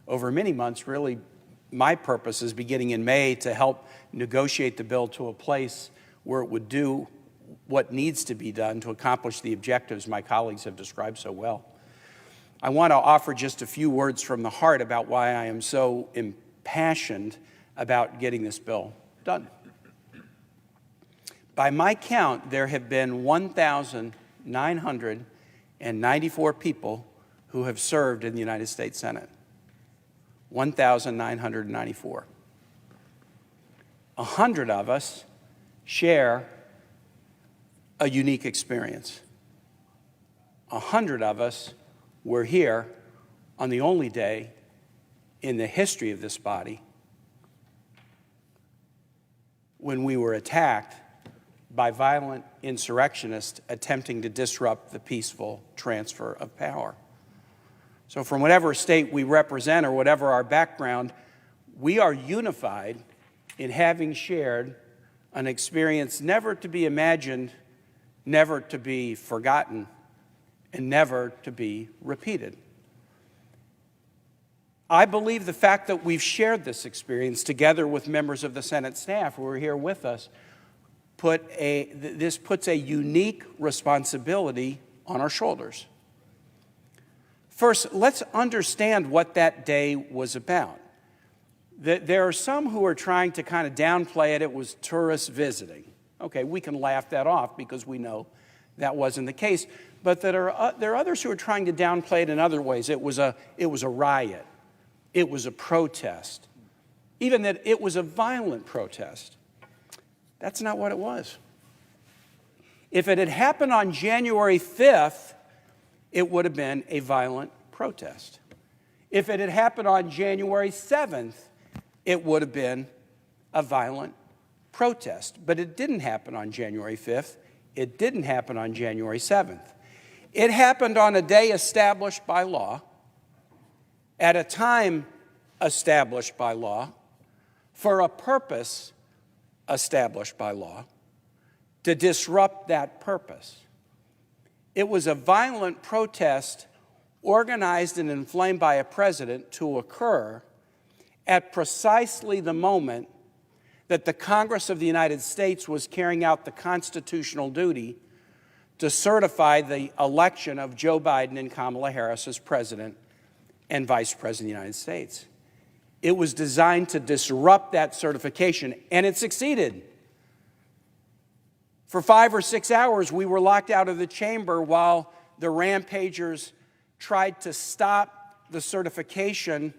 over many months. Really, my purpose is beginning in May to help negotiate the bill to a place where it would do what needs to be done to accomplish the objectives my colleagues have described so well. I want to offer just a few words from the heart about why I am so impassioned about getting this bill done. By my count, there have been 1,994 people who have served in the United States Senate. 1,994. 100 of us share a unique experience. 100 of us were here on the only day in the history of this body when we were attacked by violent insurrectionists attempting to disrupt the peaceful transfer of power. So from whatever state we represent or whatever our background, we are unified in having shared an experience never to be imagined, never to be forgotten, and never to be repeated. I believe the fact that we've shared this experience together with members of the Senate staff who are here with us this puts a unique responsibility on our shoulders. First, let's understand what that day was about. There are some who are trying to kind of downplay it. It was tourists visiting. Okay, we can laugh that off because we know that wasn't the case. But there are others who are trying to downplay it in other ways. It was a riot. It was a protest. Even that it was a violent protest. That's not what it was. If it had happened on January 5th, it would have been a violent protest. If it had happened on January 7th, it would have been a violent protest. But it didn't happen on January 5th. It didn't happen on January 7th. It happened on a day established by law, at a time established by law, for a purpose established by law, to disrupt that purpose. It was a violent protest organized and inflamed by a president to occur at precisely the moment that the Congress of the United States was carrying out the constitutional duty to certify the election of Joe Biden and Kamala Harris as president and vice president of the United States. It was designed to disrupt that certification, and it succeeded. For 5 or 6 hours, we were locked out of the chamber while the rampagers tried to stop the certification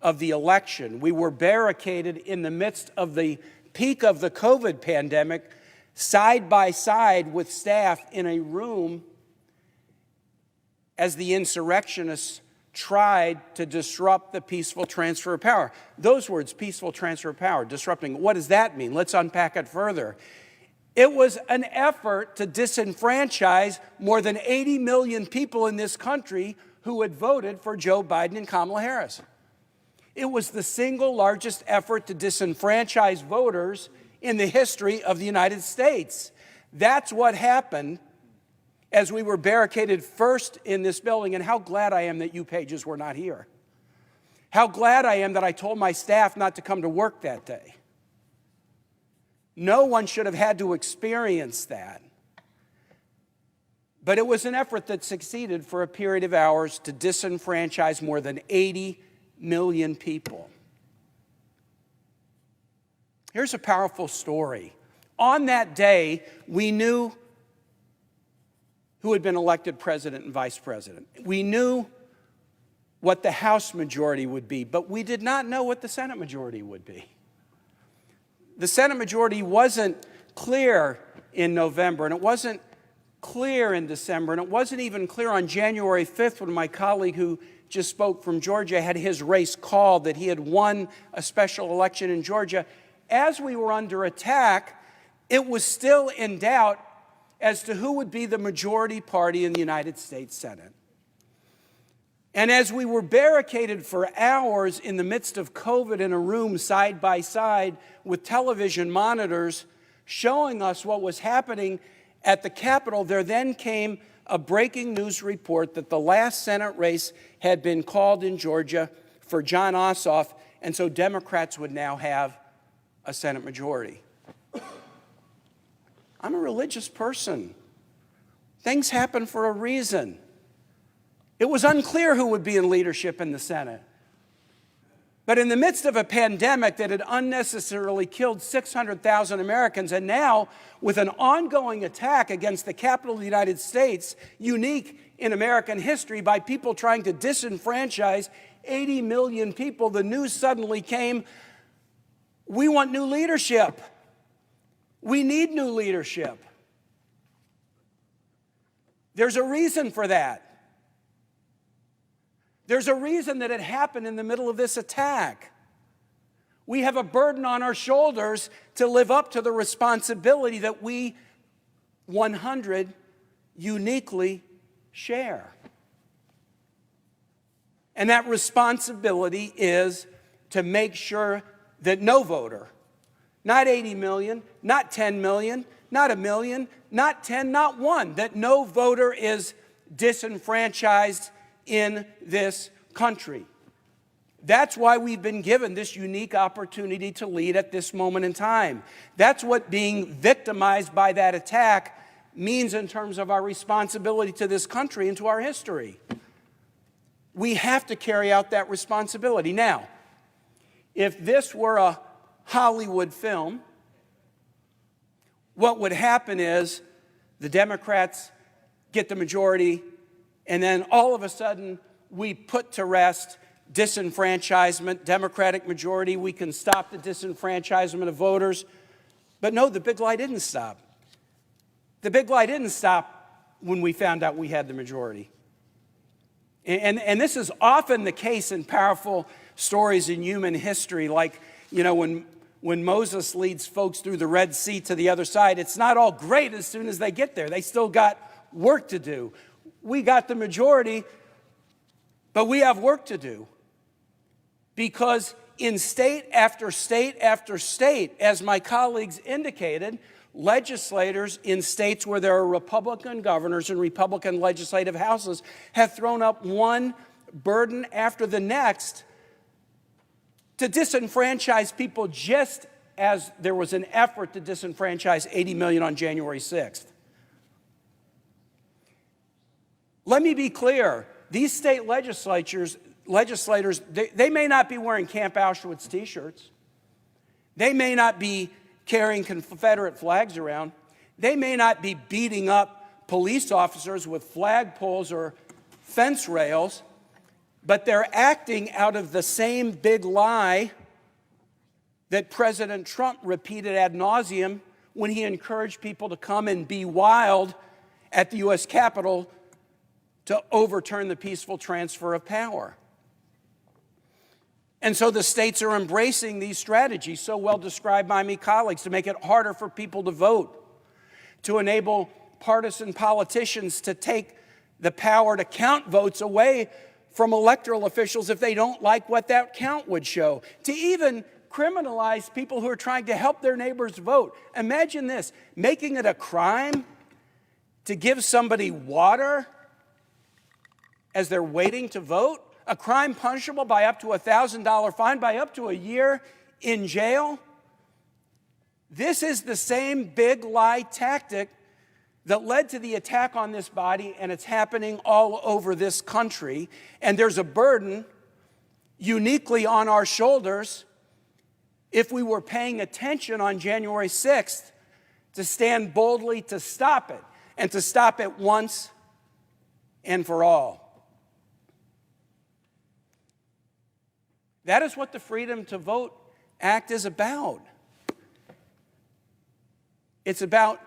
of the election. We were barricaded in the midst of the peak of the COVID pandemic, side by side with staff in a room as the insurrectionists tried to disrupt the peaceful transfer of power. Those words, peaceful transfer of power, disrupting, what does that mean? Let's unpack it further. It was an effort to disenfranchise more than 80 million people in this country who had voted for Joe Biden and Kamala Harris. It was the single largest effort to disenfranchise voters in the history of the United States. That's what happened as we were barricaded first in this building, and how glad I am that you pages were not here. How glad I am that I told my staff not to come to work that day. No one should have had to experience that. But it was an effort that succeeded for a period of hours to disenfranchise more than 80 million people. Here's a powerful story. On that day, we knew who had been elected president and vice president. We knew what the House majority would be, but we did not know what the Senate majority would be. The Senate majority wasn't clear in November, and it wasn't clear in December, and it wasn't even clear on January 5th when my colleague who just spoke from Georgia had his race called, that he had won a special election in Georgia. As we were under attack, it was still in doubt as to who would be the majority party in the United States Senate. And as we were barricaded for hours in the midst of COVID in a room side by side with television monitors showing us what was happening at the Capitol, there then came a breaking news report that the last Senate race had been called in Georgia for John Ossoff, and so Democrats would now have a Senate majority. I'm a religious person. Things happen for a reason. It was unclear who would be in leadership in the Senate. But in the midst of a pandemic that had unnecessarily killed 600,000 Americans, and now with an ongoing attack against the capital of the United States, unique in American history, by people trying to disenfranchise 80 million people, the news suddenly came, we want new leadership. We need new leadership. There's a reason for that. There's a reason that it happened in the middle of this attack. We have a burden on our shoulders to live up to the responsibility that we 100 uniquely share. And that responsibility is to make sure that no voter, not 80 million, not 10 million, not a million, not 10, not one, that no voter is disenfranchised in this country. That's why we've been given this unique opportunity to lead at this moment in time. That's what being victimized by that attack means in terms of our responsibility to this country and to our history. We have to carry out that responsibility. Now, if this were a Hollywood film, what would happen is the Democrats get the majority, and then all of a sudden we put to rest disenfranchisement, Democratic majority, we can stop the disenfranchisement of voters. But no, the big lie didn't stop. The big lie didn't stop when we found out we had the majority. And this is often the case in powerful stories in human history, like, when Moses leads folks through the Red Sea to the other side, it's not all great as soon as they get there. They still got work to do. We got the majority, but we have work to do. Because in state after state after state, as my colleagues indicated, legislators in states where there are Republican governors and Republican legislative houses have thrown up one burden after the next to disenfranchise people, just as there was an effort to disenfranchise 80 million on January 6th. Let me be clear. These state legislators, they may not be wearing Camp Auschwitz t-shirts. They may not be carrying Confederate flags around. They may not be beating up police officers with flagpoles or fence rails, but they're acting out of the same big lie that President Trump repeated ad nauseum when he encouraged people to come and be wild at the U.S. Capitol to overturn the peaceful transfer of power. And so the states are embracing these strategies, so well described by my colleagues, to make it harder for people to vote, to enable partisan politicians to take the power to count votes away from electoral officials if they don't like what that count would show, to even criminalize people who are trying to help their neighbors vote. Imagine this, making it a crime to give somebody water as they're waiting to vote, a crime punishable by up to a $1,000 fine, by up to a year in jail. This is the same big lie tactic that led to the attack on this body, and it's happening all over this country. And there's a burden uniquely on our shoulders, if we were paying attention on January 6th, to stand boldly to stop it, and to stop it once and for all. That is what the Freedom to Vote Act is about. It's about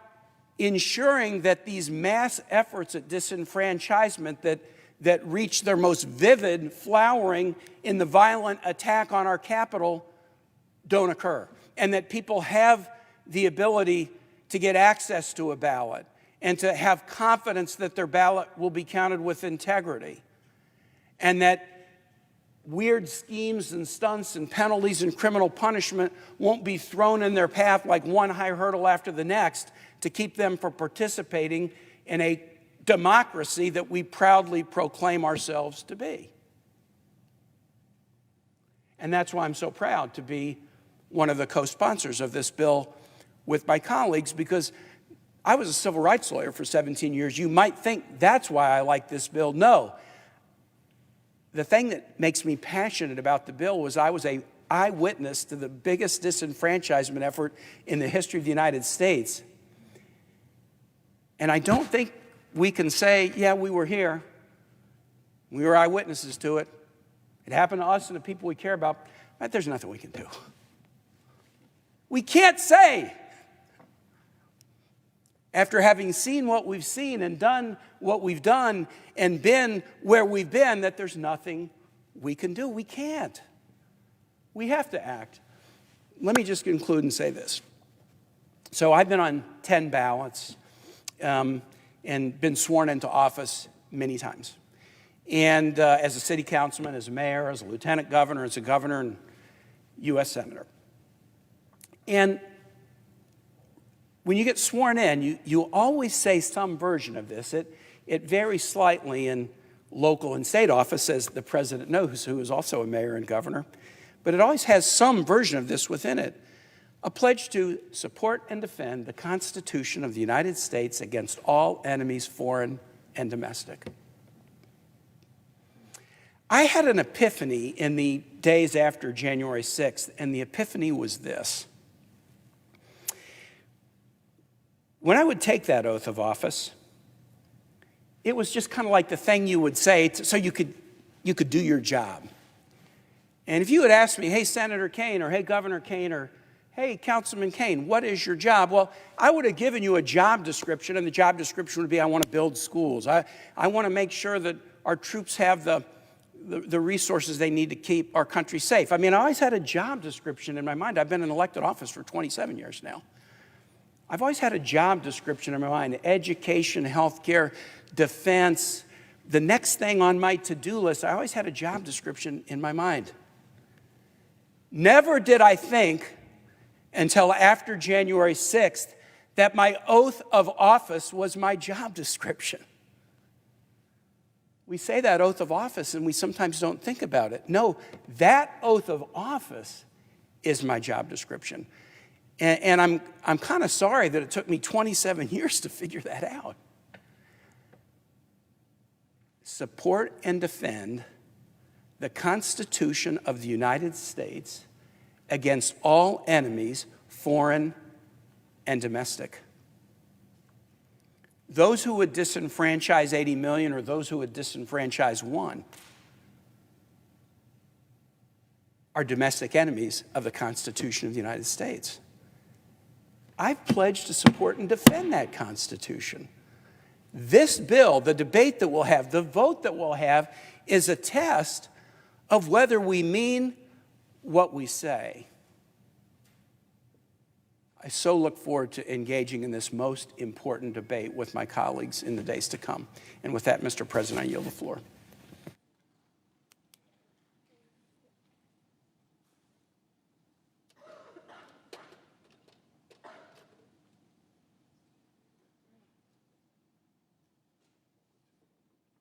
ensuring that these mass efforts at disenfranchisement that reach their most vivid flowering in the violent attack on our Capitol don't occur, and that people have the ability to get access to a ballot and to have confidence that their ballot will be counted with integrity, and that weird schemes and stunts and penalties and criminal punishment won't be thrown in their path like one high hurdle after the next to keep them from participating in a democracy that we proudly proclaim ourselves to be. And that's why I'm so proud to be one of the co-sponsors of this bill with my colleagues, because I was a civil rights lawyer for 17 years. You might think that's why I like this bill. No. The thing that makes me passionate about the bill was I was an eyewitness to the biggest disenfranchisement effort in the history of the United States. And I don't think we can say, yeah, we were here. We were eyewitnesses to it. It happened to us and the people we care about, but there's nothing we can do. We can't say, after having seen what we've seen and done what we've done and been where we've been, that there's nothing we can do. We can't. We have to act. Let me just conclude and say this. So I've been on 10 ballots and been sworn into office many times. And as a city councilman, as a mayor, as a lieutenant governor, as a governor, and U.S. senator. And when you get sworn in, you always say some version of this. It varies slightly in local and state office, as the president knows, who is also a mayor and governor. But it always has some version of this within it. A pledge to support and defend the Constitution of the United States against all enemies, foreign and domestic. I had an epiphany in the days after January 6th, and the epiphany was this. When I would take that oath of office, it was just kind of like the thing you would say so you could do your job. And if you had asked me, hey, Senator Kaine, or hey, Governor Kaine, or hey, Councilman Kaine, what is your job? Well, I would have given you a job description, and the job description would be, I want to build schools. I want to make sure that our troops have the resources they need to keep our country safe. I mean, I always had a job description in my mind. I've been in elected office for 27 years now. I've always had a job description in my mind: education, healthcare, defense. The next thing on my to-do list, I always had a job description in my mind. Never did I think until after January 6th that my oath of office was my job description. We say that oath of office and we sometimes don't think about it. No, that oath of office is my job description. And I'm kind of sorry that it took me 27 years to figure that out. Support and defend the Constitution of the United States against all enemies, foreign and domestic. Those who would disenfranchise 80 million or those who would disenfranchise one are domestic enemies of the Constitution of the United States. I've pledged to support and defend that Constitution. This bill, the debate that we'll have, the vote that we'll have, is a test of whether we mean what we say. I so look forward to engaging in this most important debate with my colleagues in the days to come. And with that, Mr. President, I yield the floor.